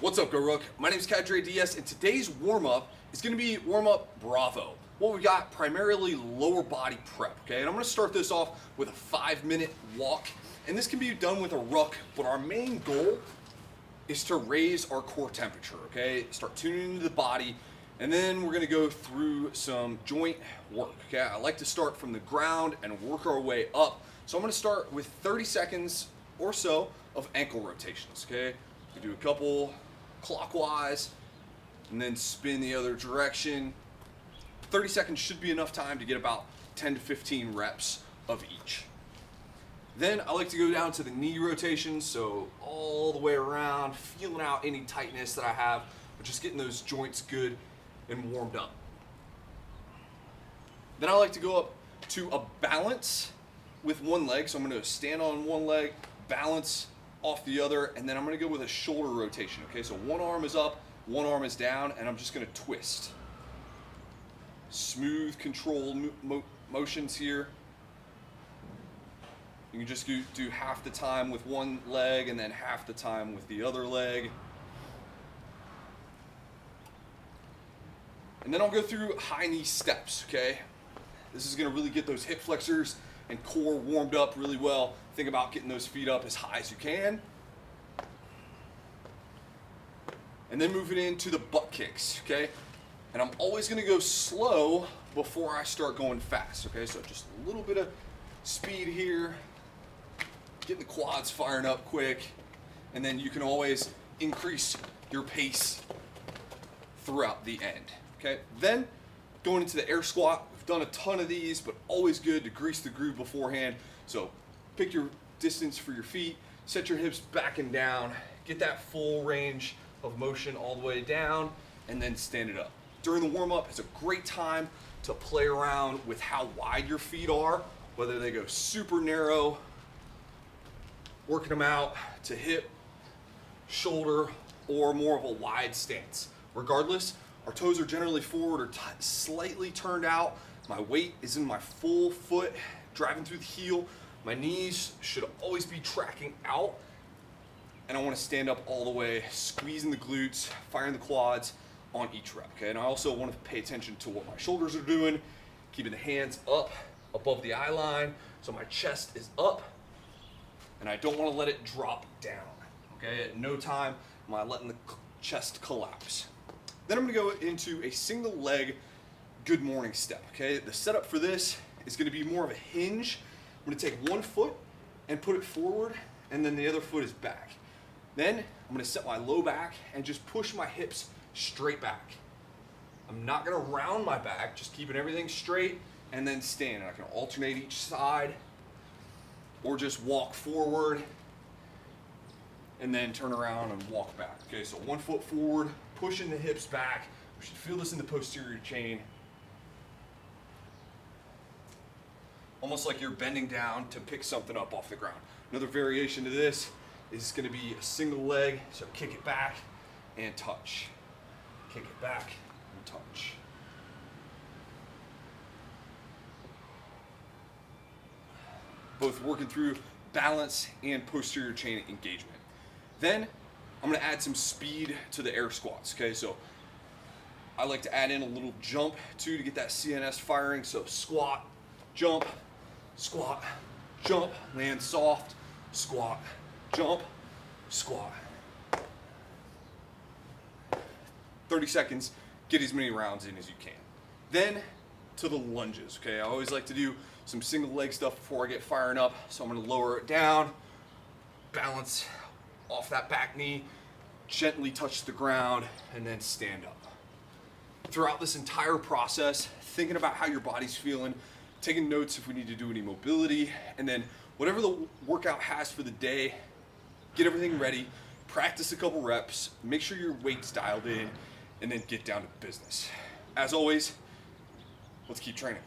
What's up, GoRook? My name is Kadre Diaz, and today's warm-up is going to be warm-up Bravo. What we got, primarily lower body prep, okay? And I'm going to start this off with a 5-minute walk, and this can be done with a ruck, but our main goal is to raise our core temperature, okay? Start tuning into the body, and then we're going to go through some joint work, okay? I like to start from the ground and work our way up. So I'm going to start with 30 seconds or so of ankle rotations, okay? We do a couple clockwise and then spin the other direction. 30 seconds should be enough time to get about 10 to 15 reps of each. Then I like to go down to the knee rotations, so all the way around, feeling out any tightness that I have, but just getting those joints good and warmed up. Then I like to go up to a balance with one leg, so I'm going to stand on one leg, balance off the other, and then I'm going to go with a shoulder rotation. Okay, so one arm is up, one arm is down, and I'm just going to twist. Smooth, controlled motions here. You can just do half the time with one leg and then half the time with the other leg. And then I'll go through high knee steps, okay? This is going to really get those hip flexors and core warmed up really well. Think about getting those feet up as high as you can. And then moving into the butt kicks, okay? And I'm always going to go slow before I start going fast, okay? So just a little bit of speed here, getting the quads firing up quick, and then you can always increase your pace throughout the end, okay? Then going into the air squat. We've done a ton of these, but always good to grease the groove beforehand. So pick your distance for your feet, set your hips back and down, get that full range of motion all the way down, and then stand it up. During the warm-up, it's a great time to play around with how wide your feet are, whether they go super narrow, working them out to hip, shoulder, or more of a wide stance. Regardless, our toes are generally forward or slightly turned out. My weight is in my full foot, driving through the heel. My knees should always be tracking out. And I want to stand up all the way, squeezing the glutes, firing the quads on each rep, okay? And I also want to pay attention to what my shoulders are doing, keeping the hands up above the eye line so my chest is up, and I don't want to let it drop down, okay? At no time am I letting the chest collapse. Then I'm going to go into a single leg good morning step, okay? The setup for this is going to be more of a hinge. I'm going to take one foot and put it forward, and then the other foot is back. Then I'm going to set my low back and just push my hips straight back. I'm not going to round my back, just keeping everything straight and then stand. I can alternate each side or just walk forward and then turn around and walk back. Okay, so one foot forward, pushing the hips back. We should feel this in the posterior chain. Almost like you're bending down to pick something up off the ground. Another variation to this is going to be a single leg, so kick it back and touch. Kick it back and touch. Both working through balance and posterior chain engagement. Then I'm going to add some speed to the air squats, okay? So I like to add in a little jump too to get that CNS firing. So squat, jump, land soft, squat, jump, squat. 30 seconds, get as many rounds in as you can. Then to the lunges, okay? I always like to do some single leg stuff before I get firing up. So I'm gonna lower it down, balance off that back knee, gently touch the ground, and then stand up. Throughout this entire process, thinking about how your body's feeling, taking notes if we need to do any mobility, and then whatever the workout has for the day, get everything ready, practice a couple reps, make sure your weight's dialed in, and then get down to business. As always, let's keep training.